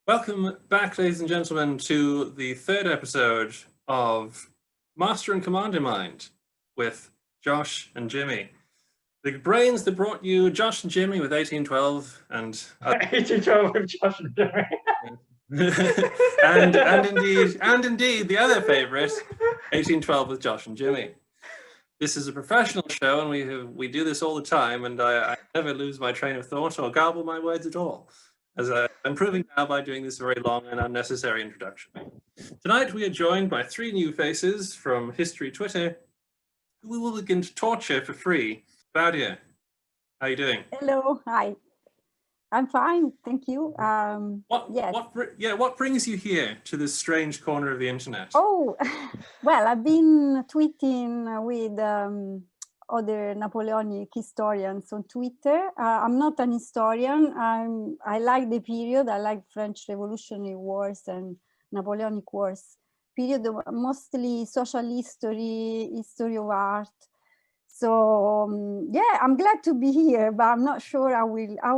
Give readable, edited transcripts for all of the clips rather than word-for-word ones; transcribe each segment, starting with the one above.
Welcome back, ladies and gentlemen, to the third episode of Master and Commander Mind with Josh and Jimmy. The brains that brought you Josh and Jimmy with 1812 and 1812 with Josh and Jimmy. and indeed the other favorite, 1812 with Josh and Jimmy. This is a professional show, and we do this all the time, and I never lose my train of thought or garble my words at all, as I'm proving now by doing this very long and unnecessary introduction. Tonight we are joined by three new faces from History Twitter, who we will begin to torture for free. Claudia, how are you doing? Hello, hi. I'm fine, thank you. What brings you here to this strange corner of the internet? Oh, well, I've been tweeting with other Napoleonic historians on Twitter. I'm not an historian. I like the period. I like French Revolutionary Wars and Napoleonic Wars period, mostly social history, history of art. So yeah, I'm glad to be here, but I'm not sure how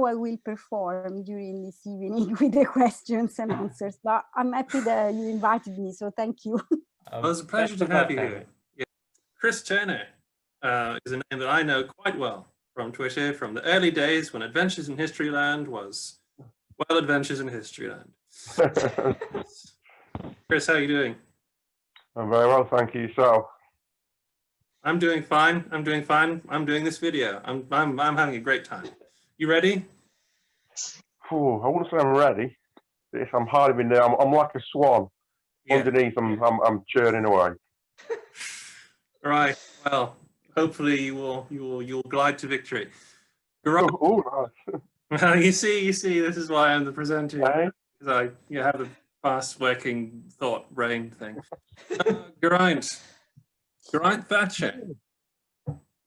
I will perform during this evening with the questions and answers. But I'm happy that you invited me, so thank you. Well, it's a pleasure to have you here. Yeah. Chris Turner is a name that I know quite well from Twitter, from the early days when Adventures in Historyland was, well, Adventures in Historyland. Chris, how are you doing? I'm very well, thank you. So I'm doing fine. I'm doing fine. I'm doing this video. I'm having a great time. You ready? I wouldn't say I'm ready. I'm hardly been there. I'm like a swan. Yeah. Underneath, I'm churning away. All right. Well, hopefully you'll glide to victory. Nice. You see. This is why I'm the presenter. Because I have the fast working thought brain thing. Geraint Thatcher,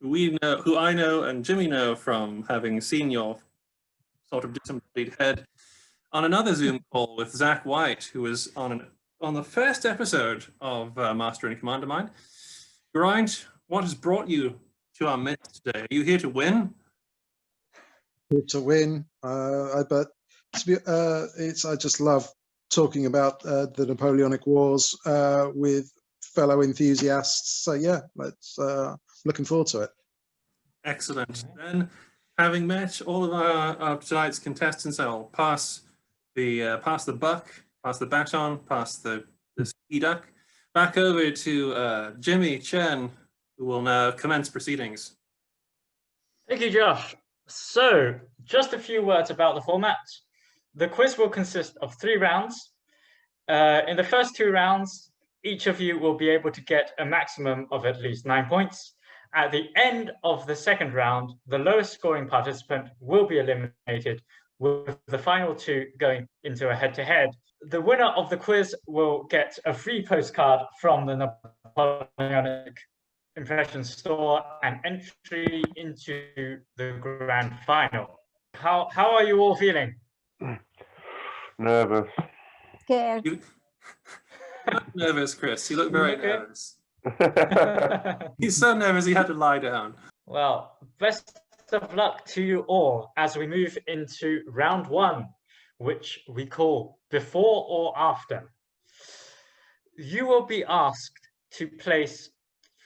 who I know and Jimmy know from having seen your sort of disembodied head on another Zoom call with Zach White, who was on the first episode of Master and Commander Mind. Geraint, what has brought you to our midst today? Are you here to win? Here to win. I just love talking about the Napoleonic Wars with fellow enthusiasts. So yeah, looking forward to it. Excellent. Then, having met all of our tonight's contestants, I'll pass the buck, pass the baton, pass the ski duck back over to Jimmy Chen, who will now commence proceedings. Thank you, Josh. So, just a few words about the format. The quiz will consist of 3 rounds. In the first 2 rounds, each of you will be able to get a maximum of at least 9 points. At the end of the second round, the lowest scoring participant will be eliminated, with the final 2 going into a head-to-head. The winner of the quiz will get a free postcard from the Napoleonic Impression store and entry into the grand final. How are you all feeling? Nervous. Scared. You look nervous, Chris. You look very nervous. He's so nervous he had to lie down. Well, best of luck to you all as we move into round 1, which we call Before or After. You will be asked to place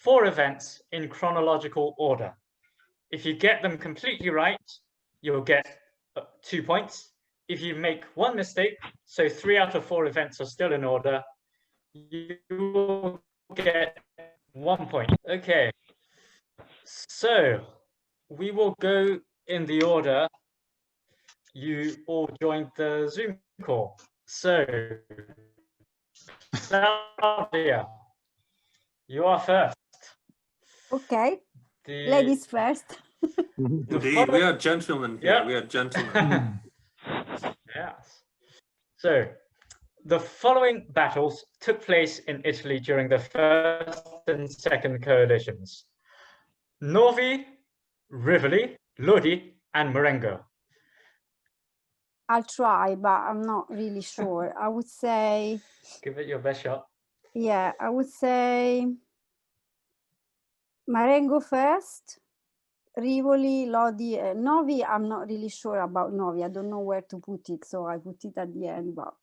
4 events in chronological order. If you get them completely right, you'll get 2 points. If you make 1 mistake, so 3 out of 4 events are still in order, you will get 1 point. Okay, so we will go in the order you all joined the Zoom call. So, Claudia, you are first. Okay, ladies first. Indeed, we are gentlemen here. Yeah. We are gentlemen. Yes. So, the following battles took place in Italy during the First and Second Coalitions: Novi, Rivoli, Lodi, and Marengo. I'll try, but I'm not really sure. I would say... Give it your best shot. Yeah, I would say Marengo first, Rivoli, Lodi, Novi. I'm not really sure about Novi. I don't know where to put it, so I put it at the end, but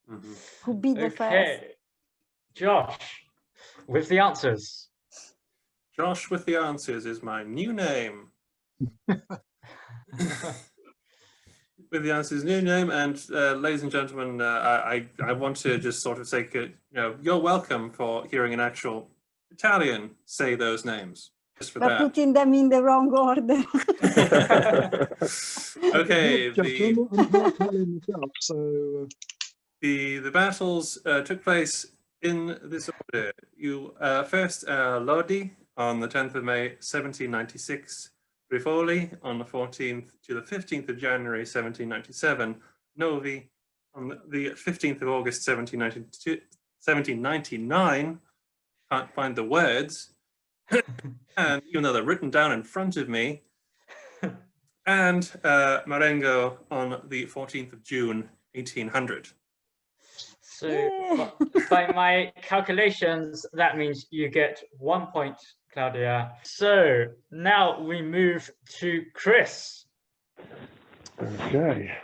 could be the first. Okay, Josh, with the answers. Josh with the answers is my new name. With the answers, new name, and ladies and gentlemen, I want to just sort of say, you're welcome for hearing an actual Italian say those names. Just for But that. putting them in the wrong order. Okay, So the battles took place in this order. You first Lodi on the 10th of May 1796, Rivoli on the 14th to the 15th of January 1797, Novi on the 15th of August 1799. Can't find the words, and even though they're written down in front of me, and Marengo on the 14th of June 1800. So by my calculations, that means you get 1 point, Claudia. So now we move to Chris. Okay.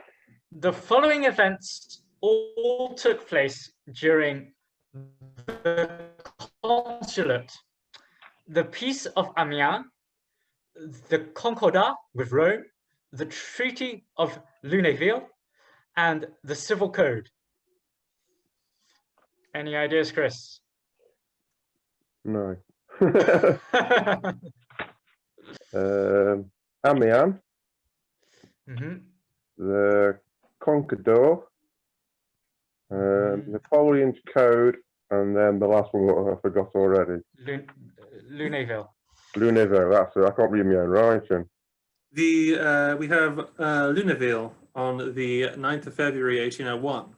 The following events all took place during the consulate: the Peace of Amiens, the Concordat with Rome, the Treaty of Lunéville, and the Civil Code. Any ideas, Chris? No. Amiens, the Concordat, Napoleon's Code, and then the last one I forgot already. Lunéville. Lunéville, that's it. I can't read my own writing. We have Lunéville on the 9th of February 1801.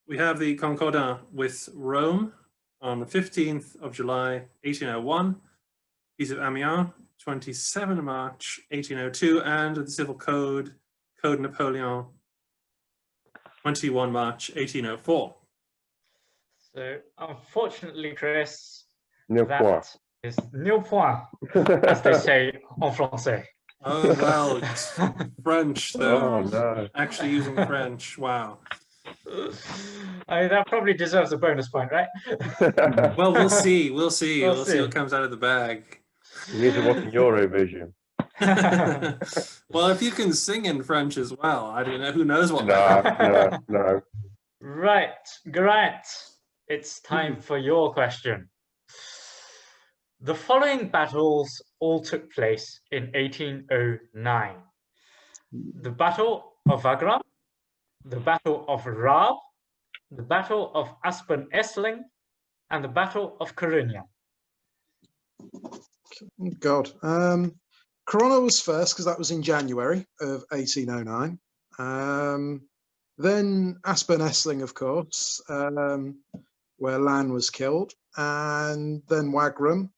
We have the Concordat with Rome on the 15th of July 1801, Peace of Amiens 27 March 1802, and the Civil Code, Code Napoleon 21 March 1804. So unfortunately, Chris, Nil point. is nil point, as they say en français. Oh, well, it's French, though. Oh, no. Actually using French, wow. I mean, that probably deserves a bonus point, right? Well, we'll see. We'll see We'll see. what comes out of the bag. You need to watch Eurovision. Well, if you can sing in French as well, I don't know. Who knows what? No. Right, Geraint, it's time for your question. The following battles all took place in 1809. The Battle of Wagram, the Battle of Raab, the Battle of Aspen-Essling, and the Battle of Coruña. God. Corona was first because that was in January of 1809. Then Aspen-Essling, of course, where Lannes was killed, and then Wagram,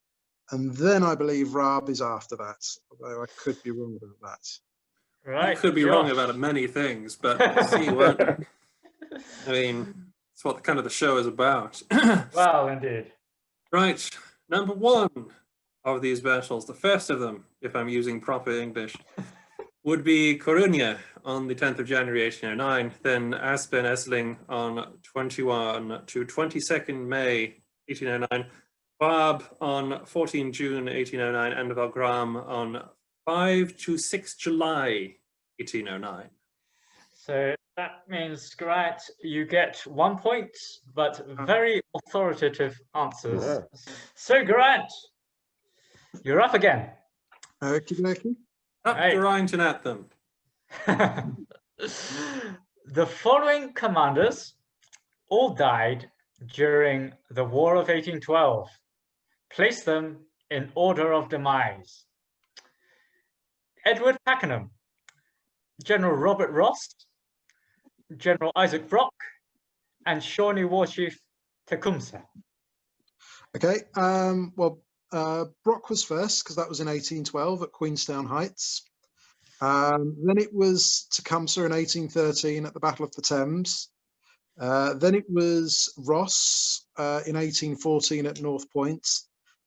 and then I believe Raab is after that, although I could be wrong about that. Right, You could be wrong about many things, but we'll see, won't we? I mean, it's what kind of the show is about. Well, indeed. Right, number one of these battles, the first of them, if I'm using proper English, would be Coruña on the 10th of January 1809, then Aspen-Essling on 21 to 22nd May 1809, Raab on 14 June 1809, and Wagram on 5 to 6 July 1809. So that means, Geraint, you get 1 point, but very authoritative answers. Yeah. So, Geraint, you're up again. Okie dokie. Up Right. to Rhinton at them. The following commanders all died during the War of 1812. Place them in order of demise. Edward Pakenham, General Robert Ross, General Isaac Brock, and Shawnee War Chief Tecumseh. Okay. Brock was first because that was in 1812 at Queenstown Heights. Then it was Tecumseh in 1813 at the Battle of the Thames. Then it was Ross in 1814 at North Point.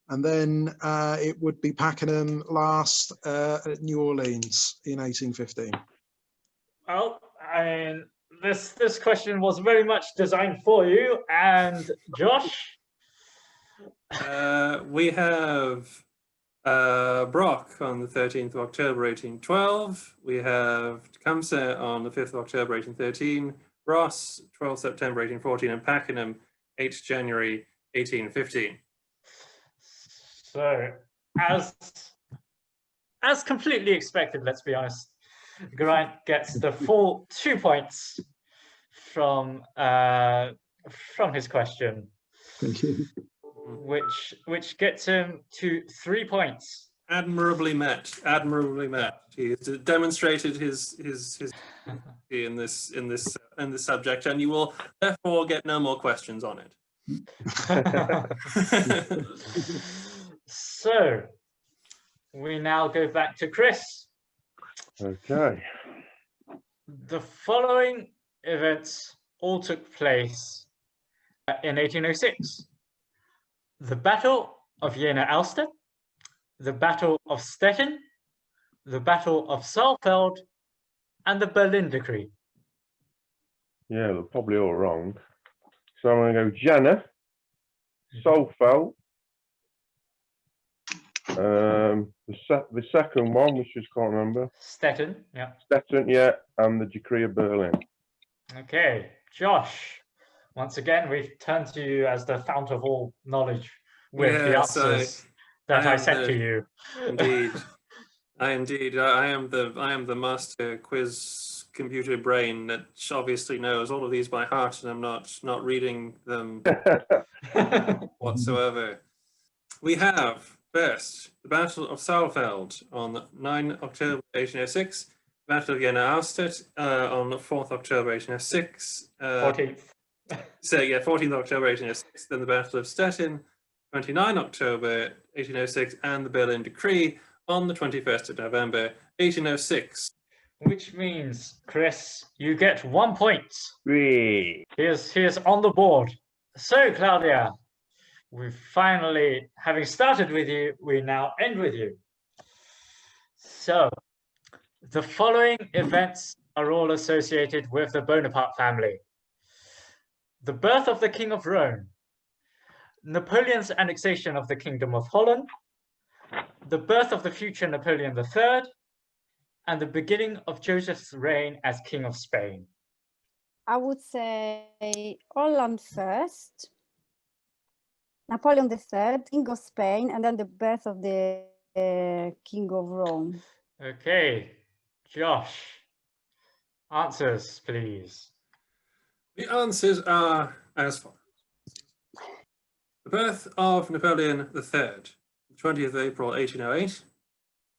And then it would be Pakenham last at New Orleans in 1815. Well, I mean, this question was very much designed for you. And Josh? We have Brock on the 13th of October 1812. We have Tecumseh on the 5th of October 1813. Ross, 12th September 1814, and Pakenham, 8th January 1815. So, as completely expected, let's be honest, Geraint gets the full 2 points from his question, Thank you. which gets him to 3 points. Admirably met. Admirably met. He has demonstrated his in this subject, and you will therefore get no more questions on it. So, we now go back to Chris. Okay. The following events all took place in 1806. The Battle of Jena Alster, the Battle of Stettin, the Battle of Saalfeld, and the Berlin Decree. Yeah, they're probably all wrong. So I'm going to go Jena, Saalfeld. The second one, which I just can't remember. Stettin, yeah. Stettin, yeah, and the Decree of Berlin. Okay, Josh. Once again, we've turned to you as the fount of all knowledge with the Yes, answers that I am sent to you. Indeed, I am the master quiz computer brain that obviously knows all of these by heart, and I'm not reading them whatsoever. We have first the Battle of Saalfeld on 9 October 1806, Battle of Jena Alster on 4th October 1806. 14th. So yeah, 14th October 1806, then the Battle of Stettin, 29 October 1806, and the Berlin Decree on the 21st of November 1806. Which means, Chris, you get 1 point. Three. Here's on the board. So, Claudia, we finally, having started with you, we now end with you. So, the following events are all associated with the Bonaparte family. The birth of the King of Rome, Napoleon's annexation of the Kingdom of Holland, the birth of the future Napoleon III, and the beginning of Joseph's reign as King of Spain. I would say Holland first, Napoleon III, King of Spain, and then the birth of the King of Rome. Okay, Josh, answers, please. The answers are as follows. The birth of Napoleon III, 20th of April 1808,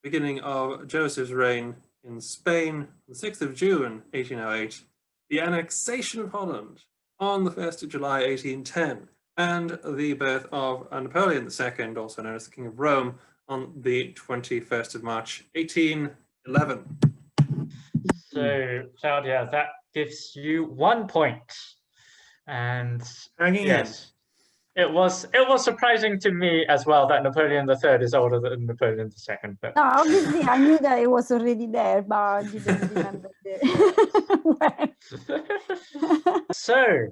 beginning of Joseph's reign in Spain, the 6th of June 1808, the annexation of Holland on the 1st of July 1810, and the birth of Napoleon II, also known as the King of Rome, on the 21st of March 1811. So, Claudia, that gives you 1 point. And Hanging yes, it was surprising to me as well that Napoleon III is older than Napoleon II. But No, obviously I knew that it was already there, but I didn't remember when. So,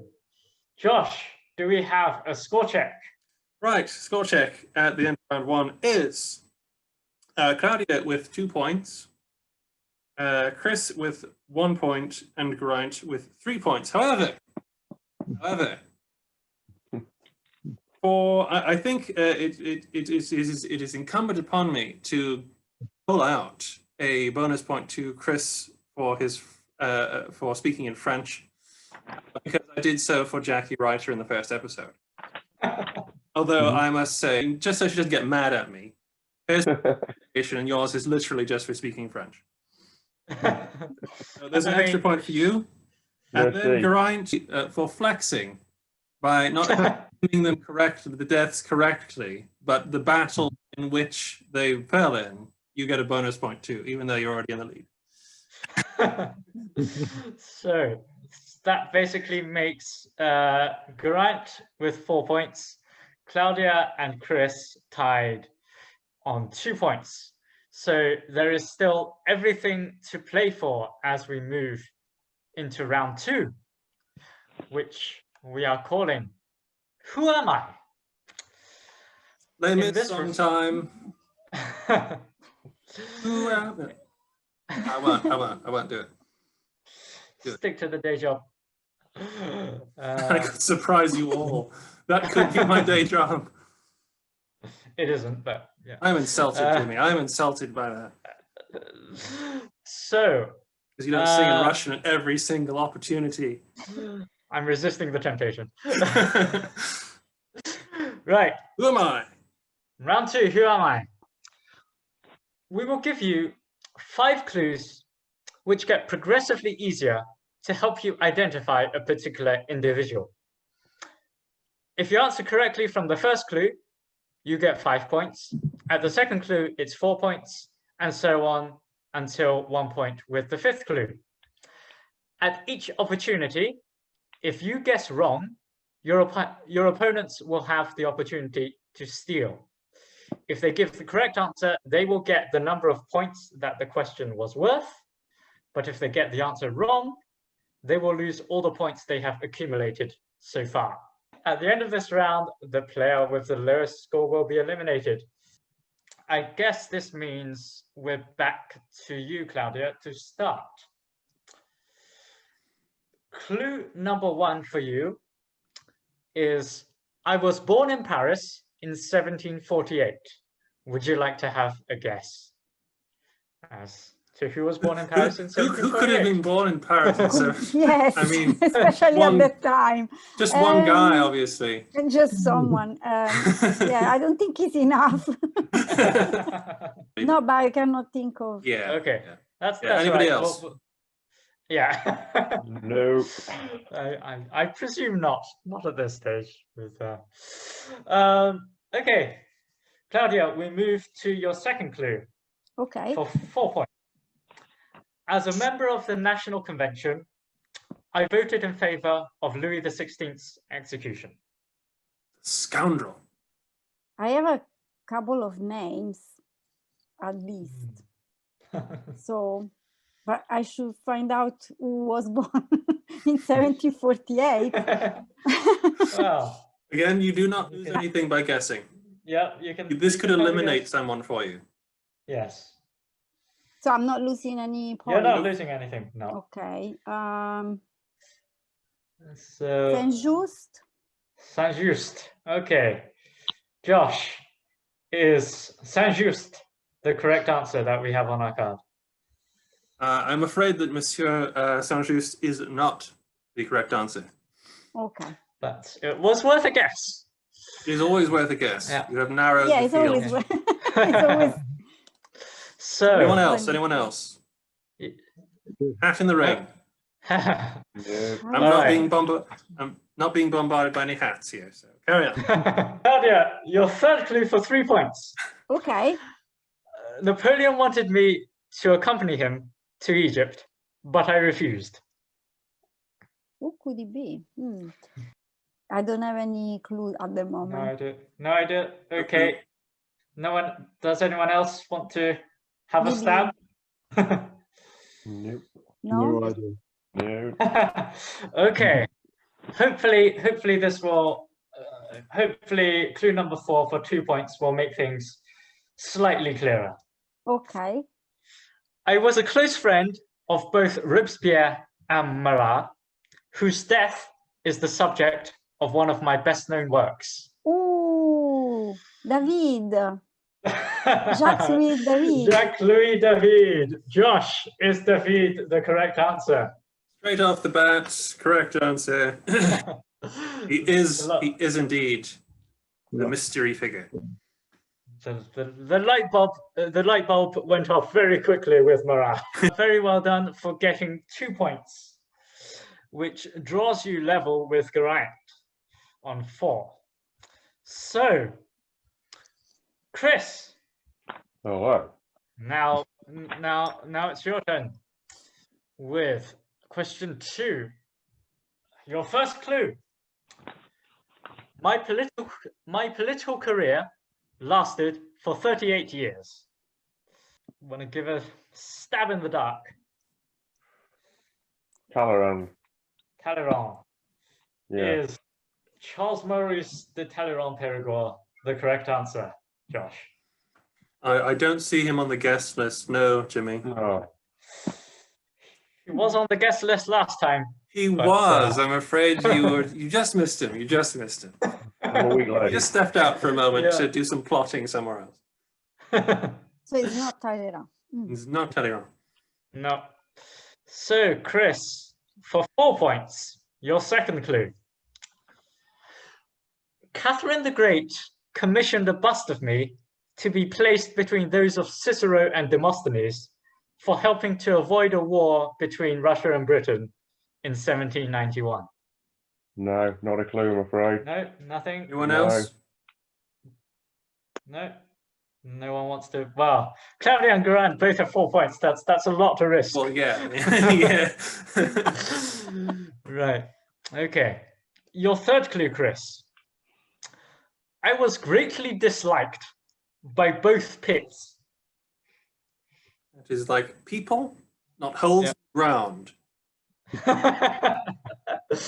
Josh, do we have a score check? Right, score check at the end of round one is Claudia with 2 points, Chris with 1 point, and Geraint with 3 points. However, I think it is incumbent upon me to pull out a bonus point to Chris for his for speaking in French, because I did so for Jackie Reiter in the first episode. Although I must say, just so she doesn't get mad at me, hers and yours is literally just for speaking French. So there's an extra point for you, and then Geraint for flexing by not doing them correctly, the deaths correctly, but the battle in which they fell in, you get a bonus point too, even though you're already in the lead. So that basically makes Geraint with 4 points, Claudia and Chris tied on 2 points. So there is still everything to play for as we move into round 2, which we are calling Who Am I? Name In it this sometime. Who am I? I won't do it. Do it. Stick to the day job. I could surprise you all. That could be my day job. It isn't, but yeah. I'm insulted, Jimmy. I'm insulted by that. So, Because you don't sing in Russian at every single opportunity. I'm resisting the temptation. Right. Who am I? Round 2, who am I? We will give you 5 clues which get progressively easier to help you identify a particular individual. If you answer correctly from the first clue, you get 5 points. At the second clue, it's 4 points, and so on until 1 point with the 5th clue. At each opportunity, if you guess wrong, your opponents will have the opportunity to steal. If they give the correct answer, they will get the number of points that the question was worth. But if they get the answer wrong, they will lose all the points they have accumulated so far. At the end of this round, the player with the lowest score will be eliminated. I guess this means we're back to you, Claudia, to start. Clue number 1 for you is, I was born in Paris in 1748. Would you like to have a guess as to who was born in Paris in 1748? Who could have been born in Paris? Yes, I mean, especially at that time. Just one guy, obviously. And just someone. Yeah, I don't think it's enough. No, but I cannot think of. Yeah. Okay. Yeah. That's Anybody right. else? Yeah. No. I presume not at this stage. Okay, Claudia, we move to your second clue. Okay. For 4 points. As a member of the National Convention, I voted in favor of Louis XVI's execution. Scoundrel. I have a couple of names, at least. So, but I should find out who was born in 1748. Well, Again, you do not lose anything by guessing. yeah, you can. This could have a eliminate guess. someone for you. Yes. So I'm not losing any points. You're not losing anything. No. Okay. So. Saint-Just. Saint-Just. Okay. Josh, is Saint-Just the correct answer that we have on our card? I'm afraid that Monsieur Saint-Just is not the correct answer. Okay. But it was worth a guess. It is always worth a guess. Yeah. You have narrowed Yeah, the it's field. always, it's always. So. Anyone else? Anyone else? Hat in the ring. No. I'm not being bombarded by any hats here. So carry on. Claudia, your third clue for 3 points. Okay. Napoleon wanted me to accompany him to Egypt, but I refused. Who could it be? I don't have any clue at the No moment. idea. No idea. Okay. No one. Does anyone else want to have a Maybe. stab? Nope. No? No idea. No. Okay. Hopefully this will. Hopefully, clue number 4 for 2 points will make things slightly clearer. Okay. I was a close friend of both Robespierre and Marat, whose death is the subject of one of my best-known works. Ooh, David. Jacques-Louis David. Jacques-Louis David. Josh, is David the correct answer? Straight off the bat, correct answer. He is indeed the mystery figure. The light bulb went off very quickly with Marat. Very well done for getting 2 points, which draws you level with Geraint on 4. So, Chris, Oh, wow. now it's your turn with question 2. Your first clue. My political career lasted for 38 years. Want to give a stab in the dark? Talleyrand. Talleyrand. Yeah. Is Charles Maurice de Talleyrand-Périgord the correct answer, Josh? I don't see him on the guest list. No, Jimmy. No. He was on the guest list last time. He But, was. I'm afraid you just missed him. You just missed him. I'm a week You late. just stepped out for a moment Yeah. to do some plotting somewhere else. So it's not Talleyrand. He's not Talleyrand. No. So, Chris, for 4 points, your second clue. Catherine the Great commissioned a bust of me to be placed between those of Cicero and Demosthenes for helping to avoid a war between Russia and Britain in 1791. No, not a clue, I'm afraid. No, nothing. Anyone No. else? No, no one wants to. Well, Claudia and Geraint both have 4 points. That's a lot to risk. Well, yeah. Yeah. Right. Okay. Your third clue, Chris. I was greatly disliked by both pits. It is like people, not holes Yeah. in the ground.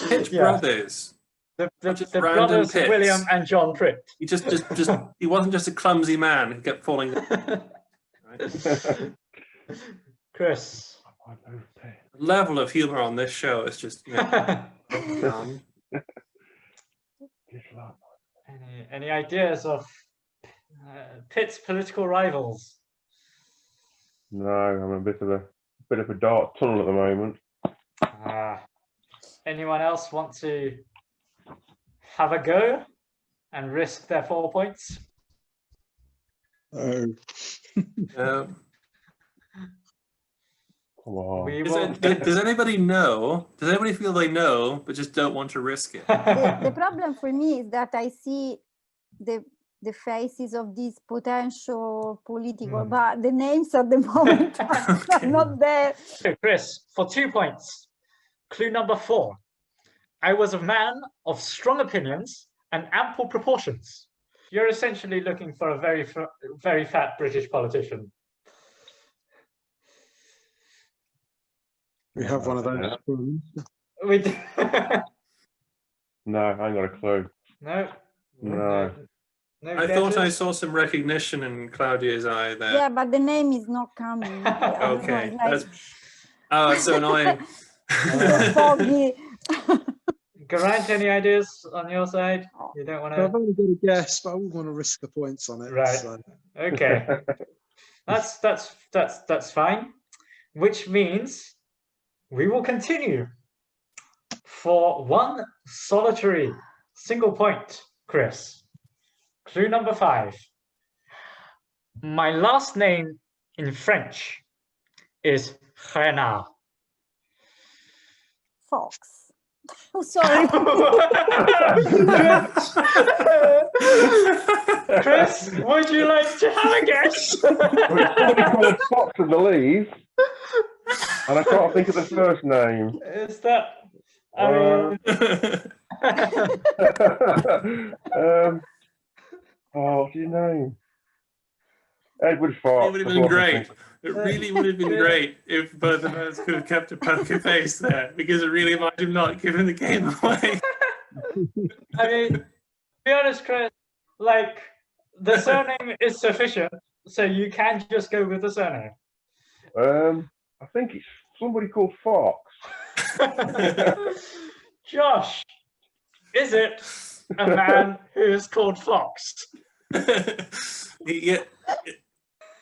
Pitt Yeah. brothers. The just the random brothers pits. William and John Pritt. He just he wasn't just a clumsy man who kept falling down. Right? Chris. The level of humor on this show is just Any ideas of Pitt's political rivals? No, I'm a bit of a dark tunnel at the moment. Anyone else want to have a go and risk their 4 points? Oh, Come on. We will. Does anybody know? Does anybody feel they know but just don't want to risk it? The problem for me is that I see the faces of these potential political, but the names at the moment are not there. So, Chris, for 2 points, clue number 4. I was a man of strong opinions and ample proportions. You're essentially looking for a very fat British politician. we have one of those. We do. No, I ain't got a clue. No. No. No I thought I guesses? saw some recognition in Claudia's eye there. Yeah, but the name is not coming. Okay, Like, it's so annoying. so foggy. Geraint, any ideas on your side? You don't want I've to? only got a guess, but I wouldn't want to risk the points on it. Right. So. Okay. That's fine. Which means we will continue for one solitary single point, Chris. Clue number 5. My last name in French is Renard. Fox. Oh, sorry. Chris, would you like to have a guess? Somebody called Fox in the lead, and I can't think of the first name. Is that? I mean, What's his name? Edward Fox. It would have been great. It really would have been great if both of us could have kept a poker face there, because it really might have not given the game away. I mean, to be honest, Chris, like, the surname is sufficient, so you can just go with the surname. I think it's somebody called Fox. Josh, is it a man who is called Fox? Yeah.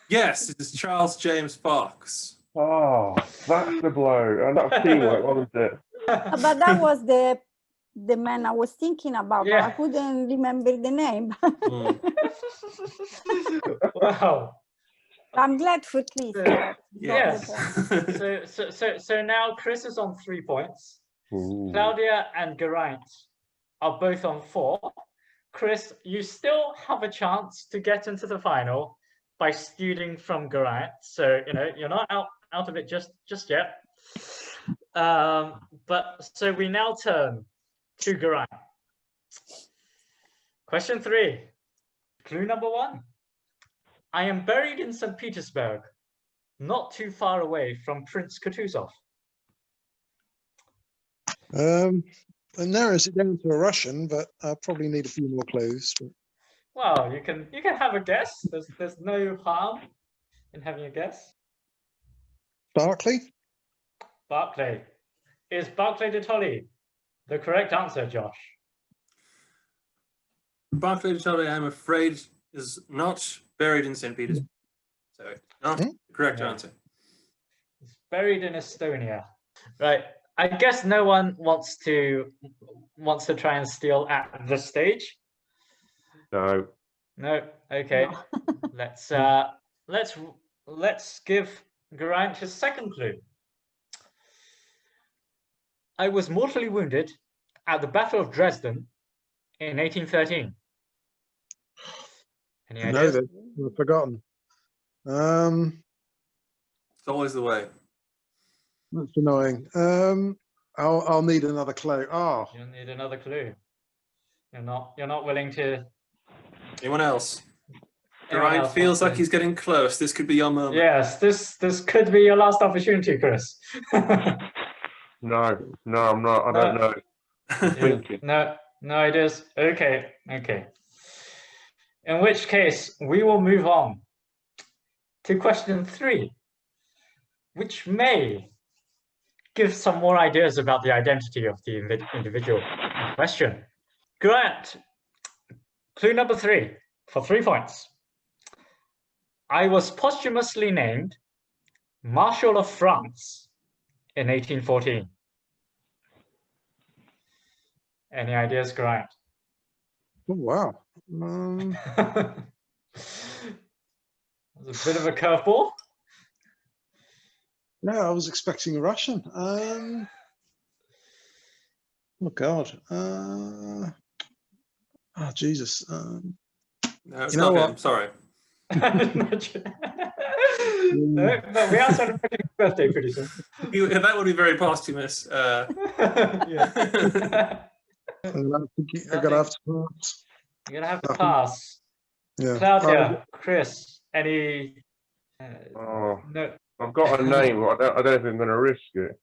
Yes, it is Charles James Fox. Oh, that's the blow. And that was teamwork, wasn't it? But that was the man I was thinking about, but Yeah. I couldn't remember the name. Wow. I'm glad for at least. Yes. Yes. So now Chris is on 3 points. Ooh. Claudia and Geraint are both on 4. Chris, you still have a chance to get into the final by stealing from Geraint. So, you know, you're not out of it just yet. But so we now turn to Geraint. Question 3. Clue number 1. I am buried in St. Petersburg, not too far away from Prince Kutuzov. It narrows it down to a Russian, but I probably need a few more clues. But... Well, you can have a guess. There's no harm in having a guess. Barclay? Barclay. Is Barclay de Tolly the correct answer, Josh? Barclay de Tolly, I'm afraid, is not buried in St. Petersburg. So, not the correct answer. He's buried in Estonia. Right. I guess no one wants to try and steal at this stage. No. No. Okay. No. Let's give Geraint his second clue. I was mortally wounded at the Battle of Dresden in 1813. Any I know ideas? that. I've forgotten. It's always the way. That's annoying. I'll need another clue. Oh, You'll need another clue. You're not willing to. Anyone else? anyone Geraint else feels wants like to- he's getting close. This could be your moment. Yes, this could be your last opportunity, Chris. No, I'm not. I don't know. Thinking. No ideas. Okay. In which case, we will move on to question 3, which may give some more ideas about the identity of the individual in question. Grant, clue number 3 for 3 points. I was posthumously named Marshal of France in 1814. Any ideas, Grant? oh wow. It's a bit of a curveball. Yeah, I was expecting a Russian. Oh God. Oh Jesus. No, it's You know not what? him. Sorry. No, but we are celebrating his birthday pretty soon. That would be very posthumous. Yeah. I'm gonna have to pass. You're gonna have to pass. Yeah. Claudia, Chris, any? Oh, No. I've got a name. But I don't know if I'm going to risk it.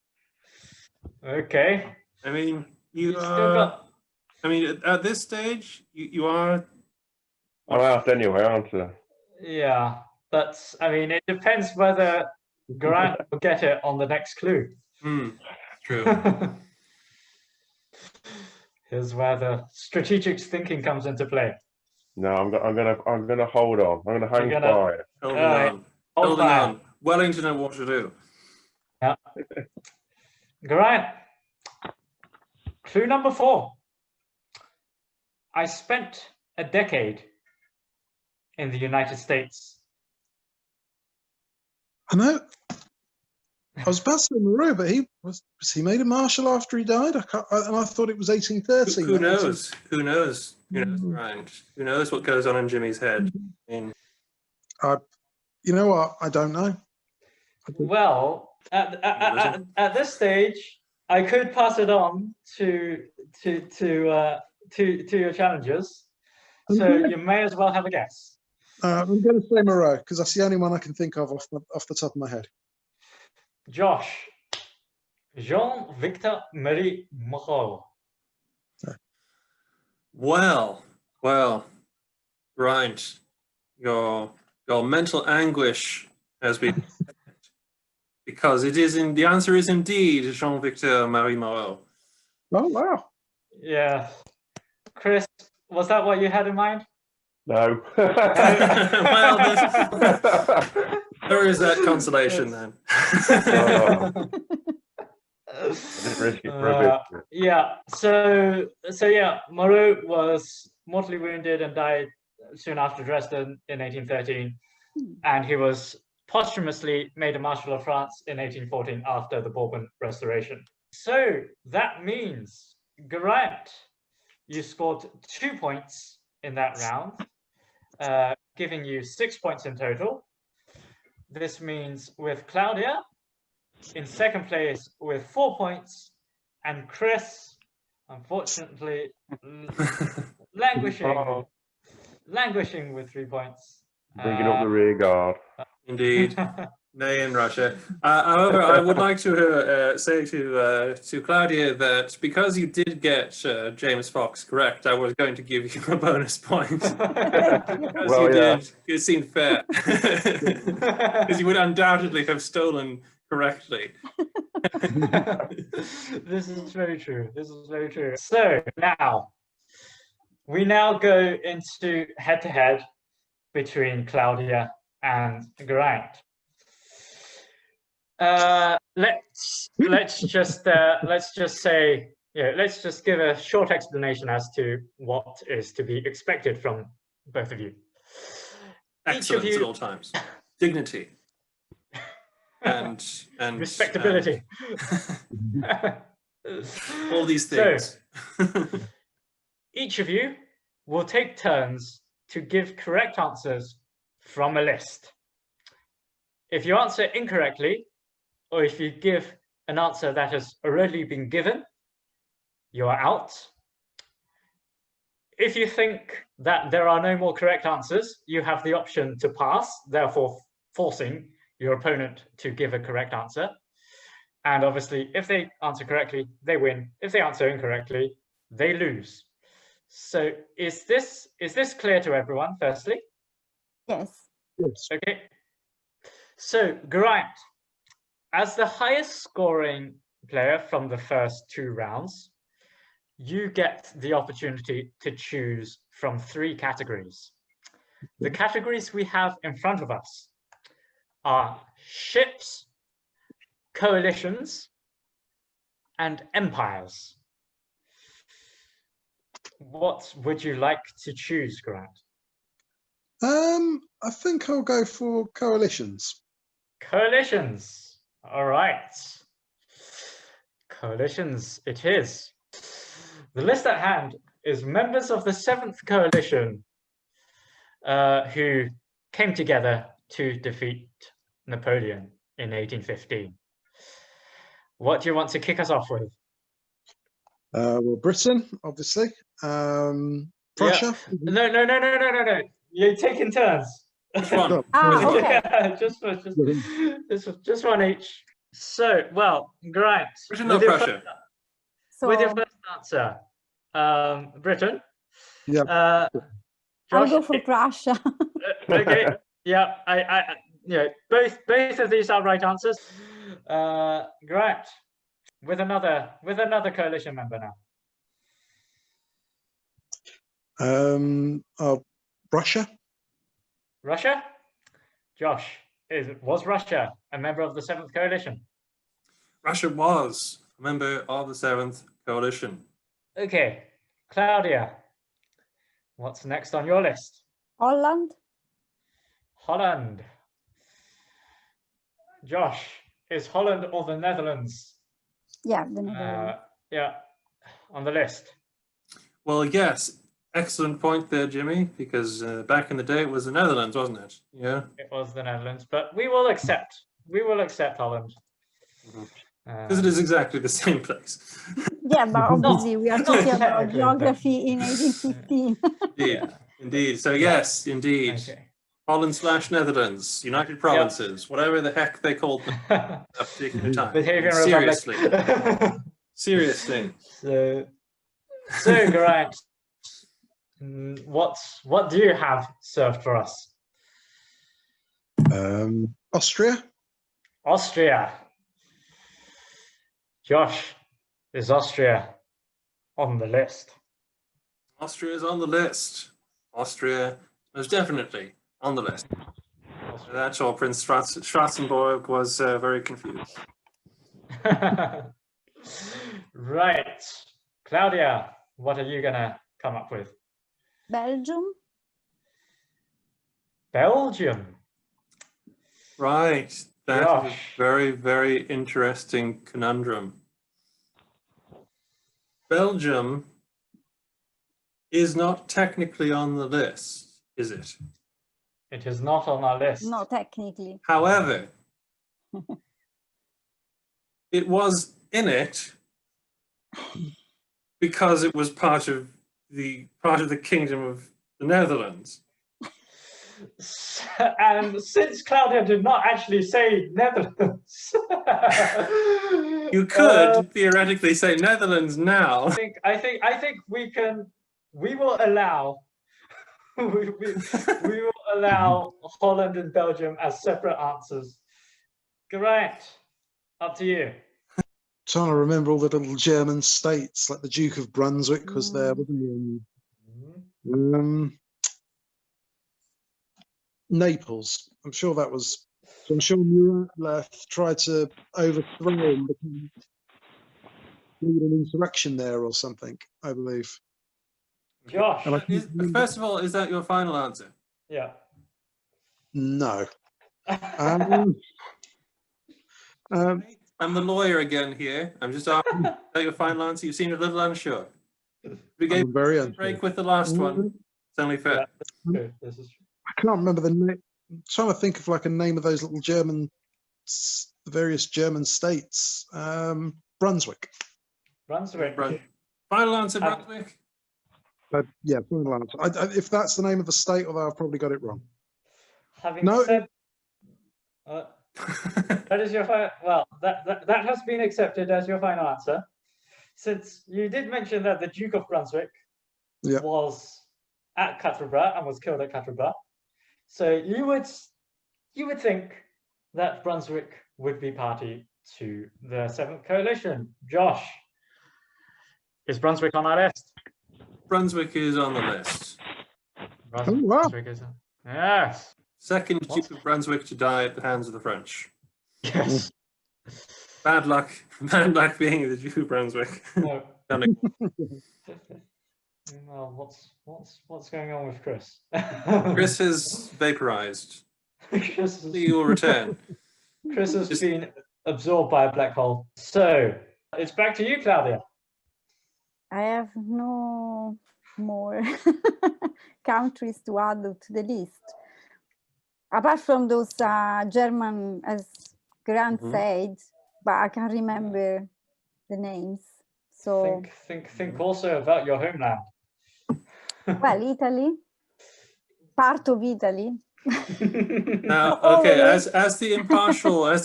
Okay. I mean, You still got. I mean, at this stage, you are. I'm out anyway, aren't I? Yeah, but I mean, it depends whether Geraint will get it on the next clue. True. Here's where the strategic thinking comes into play. No, I'm gonna hold on. I'm gonna hang You're gonna- fire. Holding Alright. on. Hold Holding fire. on. Willing to know what to do. Geraint, clue number 4. I spent a decade in the United States. I know. I was about to say Moreau, but was he made a marshal after he died? I thought it was 1830. Who knows? Who knows? Who knows, Geraint? Who knows what goes on in Jimmy's head? I mean, You know what? I don't know. Well, at this stage, I could pass it on to your challengers. So Okay. you may as well have a guess. I'm going to say Moreau because that's the only one I can think of off the top of my head. Josh, Jean-Victor Marie Moreau. well, Geraint, your mental anguish has been because the answer is indeed Jean-Victor Marie Moreau. Oh wow! Yeah. Chris, was that what you had in mind? No. Well, there is that consolation then. Oh. I didn't risk it for a bit. Yeah. So yeah, Moreau was mortally wounded and died soon after Dresden in 1813, and he was posthumously made a Marshal of France in 1814 after the Bourbon Restoration. So that means, Geraint, you scored 2 points in that round, giving you 6 points in total. This means with Claudia in second place with 4 points, and Chris, unfortunately, languishing with 3 points. Bringing up the rear guard. Indeed. Nay in Russia. However, I would like to say to Claudia that because you did get James Fox correct, I was going to give you a bonus point. Because Well, you yeah. did. It seemed fair. Because you would undoubtedly have stolen correctly. This is very true. This is very true. So now, we now go into head-to-head between Claudia and Geraint. Let's just say, let's just give a short explanation as to what is to be expected from both of you. Excellence at all times. Dignity. And Respectability. all these things. So, each of you will take turns to give correct answers from a list. If you answer incorrectly, or if you give an answer that has already been given, you are out. If you think that there are no more correct answers, you have the option to pass, therefore forcing your opponent to give a correct answer. And obviously, if they answer correctly, they win. If they answer incorrectly, they lose. So is this clear to everyone, firstly? Yes. Yes. Okay. So, Geraint, as the highest scoring player from the first 2 rounds, you get the opportunity to choose from 3 categories. The categories we have in front of us are ships, coalitions, and empires. What would you like to choose, Geraint? I think I'll go for coalitions. Coalitions. All right. Coalitions it is. The list at hand is members of the 7th Coalition who came together to defeat Napoleon in 1815. What do you want to kick us off with? Well, Britain, obviously. Prussia. No. You're taking turns. Which one? Okay. Yeah, just one each. So, well, Geraint. Britain or Prussia? So With your first answer, Britain. Yeah. I'll Josh, go for Prussia. okay. Yeah, both of these are right answers. Geraint, with another coalition member now. Russia. Russia? Josh, was Russia a member of the 7th Coalition? Russia was a member of the 7th Coalition. Okay, Claudia, what's next on your list? Holland. Holland. Josh, is Holland or the Netherlands? Yeah, the Netherlands. Yeah, on the list. Well, yes. Excellent point there, Jimmy, because back in the day it was the Netherlands, wasn't it? Yeah. It was the Netherlands, but we will accept Holland. Because it is exactly the same place. Yeah, but obviously we are talking about geography in 1815. Indeed. So yes, indeed. Okay. Holland/Netherlands, United Provinces, whatever the heck they called them at that particular time. Behaviour Seriously. Republic. Seriously. So Geraint, what do you have served for us? Austria. Austria. Josh, is Austria on the list? Austria is on the list. Austria is definitely on the list. That's all. Prince Schwarzenberg was very confused. Right. Claudia, what are you going to come up with? Belgium. Belgium. Right. That is a Gosh. very, very interesting conundrum. Belgium is not technically on the list, is it? It is not on our list. No, technically. However, it was in it because it was part of the part of the Kingdom of the Netherlands. And since Claudia did not actually say Netherlands, You could theoretically say Netherlands now. I think we will allow we will allow Holland and Belgium as separate answers. Great, up to you. Trying to remember all the little German states, like the Duke of Brunswick was there, wasn't he? Naples. I'm sure that was. So I'm sure Murat tried to overthrow him because he had an insurrection there or something, I believe. Josh. First of all, is that your final answer? Yeah. No. I'm the lawyer again here. I'm just asking, is that your final answer? You seem a little unsure. We gave I'm very a unsure. break with the last one. It's only fair. Yeah, this is true. I can't remember the name. I'm trying to think of like a name of those little various German states. Brunswick. Brunswick. Final answer, Brunswick. Yeah, final answer. If that's the name of the state, although I've probably got it wrong. Having said, that is your final. Well, that has been accepted as your final answer, since you did mention that the Duke of Brunswick was at Quatre Bras and was killed at Quatre Bras. So you would think that Brunswick would be party to the Seventh Coalition. Josh, is Brunswick on our list? Brunswick is on the list. Brunswick is yes. Second Duke of Brunswick to die at the hands of the French. Yes. Bad luck. Bad luck being the Duke of Brunswick. No. Well, what's going on with Chris? Chris has vaporized. Chris He will return. Chris has been absorbed by a black hole. So it's back to you, Claudia. I have no more countries to add to the list. Apart from those German, as Grant said, but I can't remember the names. So think also about your homeland. well, Italy, part of Italy. Now, okay, as the impartial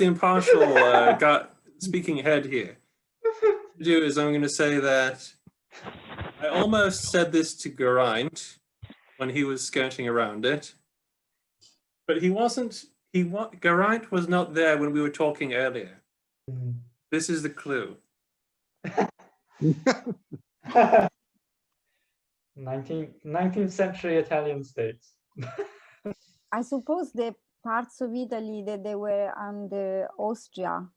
speaking head here, what to do is I'm going to say that I almost said this to Geraint when he was skirting around it, but he wasn't. Geraint was not there when we were talking earlier. This is the clue. 19th century Italian states. I suppose the parts of Italy that they were under Austria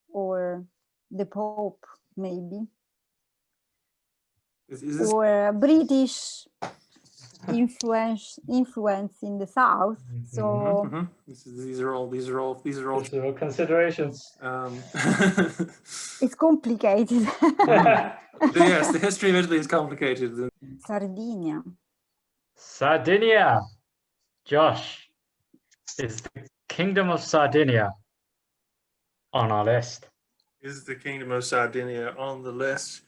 or the Pope, maybe. Or British influence in the south. So these are all considerations. It's complicated. Yes, the history of Italy is complicated. Sardinia. Josh, is the Kingdom of Sardinia on our list? Is the Kingdom of Sardinia on the list?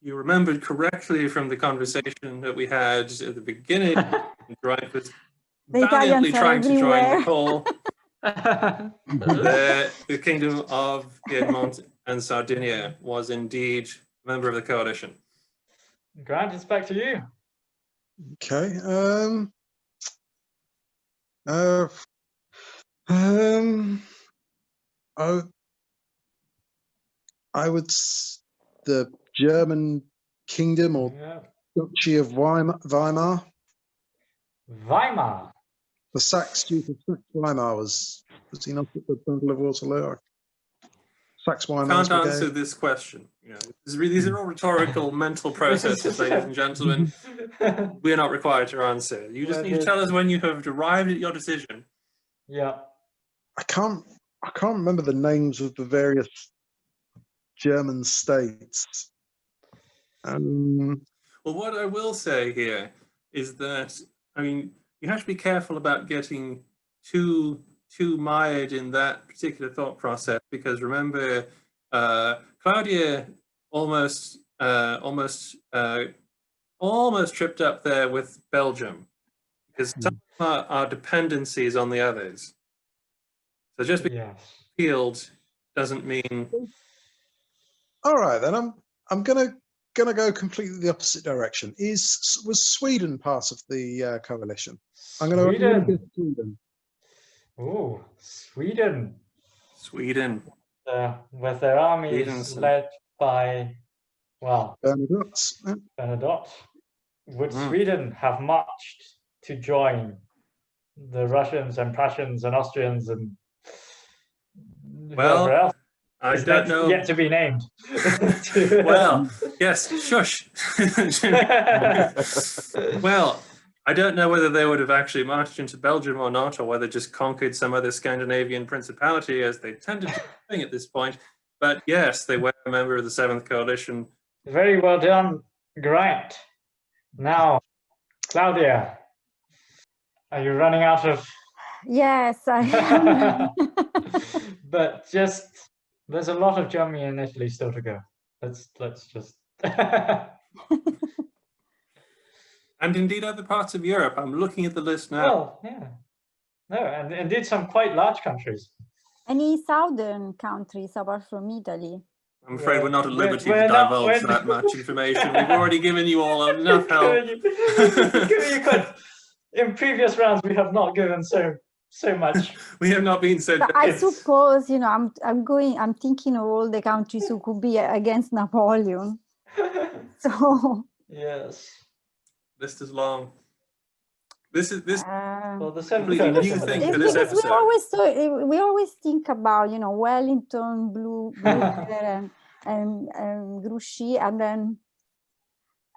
You remembered correctly from the conversation that we had at the beginning. Geraint was valiantly trying to join the call. The Kingdom of Piedmont and Sardinia was indeed a member of the coalition. Grant, it's back to you. Okay. I would the German Kingdom or Duchy of Weimar. Weimar. The Duke of Saxe-Weimar was he not at the Battle of Waterloo? Saxe-Weimar. Can't answer this question. You know, these are all rhetorical mental processes, ladies and gentlemen. We are not required to answer. You just need to tell us when you have arrived at your decision. Yeah. I can't remember the names of the various German states. Well, what I will say here is that, I mean, you have to be careful about getting too mired in that particular thought process, because remember, Claudia almost almost tripped up there with Belgium, because some are dependencies on the others. So just being Yes. peeled doesn't mean. All right, then I'm gonna go completely the opposite direction. Was Sweden part of the coalition? I'm gonna guess Sweden. Oh, Sweden. Sweden. With their armies Sweden's- led by, well, Bernadotte. Bernadotte. Would Mm. Sweden have marched to join the Russians and Prussians and Austrians and Well, whoever else I is don't know. yet to be named? Well, yes, shush. Well, I don't know whether they would have actually marched into Belgium or not, or whether just conquered some other Scandinavian principality, as they tended to be doing at this point. But yes, they were a member of the Seventh Coalition. Very well done, Grant. Now, Claudia, are you running out of? Yes, I am. But just there's a lot of Germany and Italy still to go. Let's just. And indeed other parts of Europe. I'm looking at the list now. Well, yeah. No, and indeed some quite large countries. Any southern countries apart from Italy? I'm afraid we're not at liberty we're to not- divulge we're- that much information. We've already given you all enough help. You could. In previous rounds, we have not given so much. We have not been so But I nice. suppose, you know, I'm thinking of all the countries who could be against Napoleon. So Yes. List is long. This Well, the seventh Completely new coalition. thing it's for this because episode. we always think about, you know, Wellington, Blucher, and Grouchy, and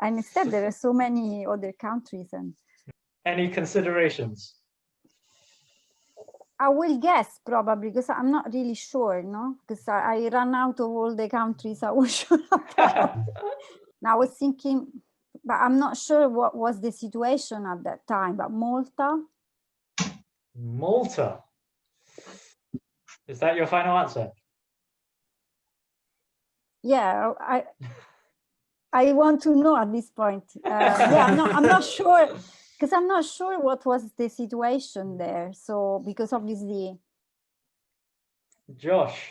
instead there are so many other countries, and Any considerations? I will guess probably because I'm not really sure, no, because I ran out of all the countries I was sure about. Now I was thinking, but I'm not sure what was the situation at that time. But Malta, Malta. Is that your final answer? yeah, I want to know at this point. Yeah, I'm not sure because I'm not sure what was the situation there. So because obviously, Josh,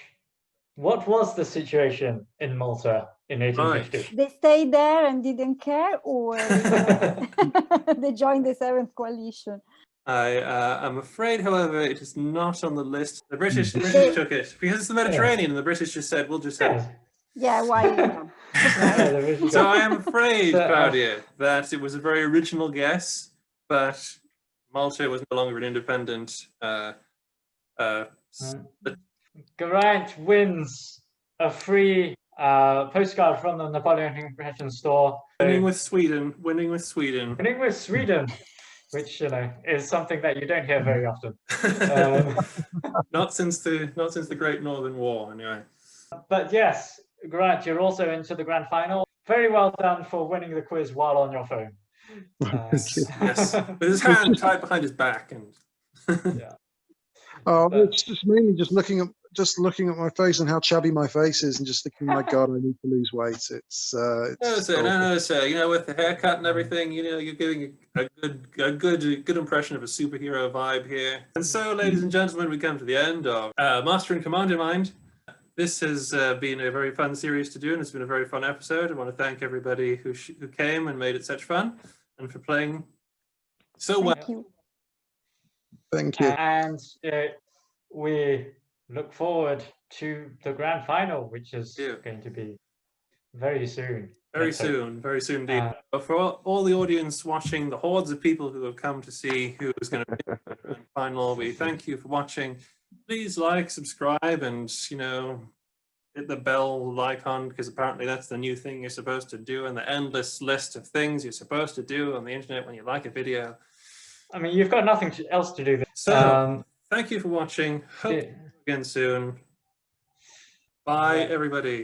what was the situation in Malta in 1850? they stayed there and didn't care, or they joined the Seventh Coalition. I'm afraid, however, it is not on the list. The British took it because it's the Mediterranean, and the British just said, "We'll just have it." Yeah, why? So I am afraid, So, Claudia, that it was a very original guess, but Malta was no longer an independent. Geraint wins a free postcard from the Napoleonic Quiz store. Winning with Sweden. Winning with Sweden. Winning with Sweden, which is something that you don't hear very often. Not since the Great Northern War, anyway. But yes, Grant, you're also into the grand final. Very well done for winning the quiz while on your phone. Yes, with his hand tied behind his back, and Yeah. Oh, But- it's just mainly just looking at my face and how chubby my face is, and just thinking, my God, I need to lose weight. It's no, sir. You know, with the haircut and everything, you know, you're giving a good impression of a superhero vibe here. And so, ladies and gentlemen, we come to the end of Master and Commander Mind. This has been a very fun series to do, and it's been a very fun episode. I want to thank everybody who came and made it such fun, and for playing so well. Thank you. Thank you. And we look forward to the grand final, which is Yeah. going to be very soon. Very Let's hope. soon indeed. But for all the audience watching, the hordes of people who have come to see who is going to be in the grand final, we thank you for watching. Please like, subscribe, and, you know, hit the bell icon, because apparently that's the new thing you're supposed to do, and the endless list of things you're supposed to do on the internet when you like a video. I mean, you've got nothing else to do. So, thank you for watching. Hope Yeah. to see you again soon. Bye, everybody.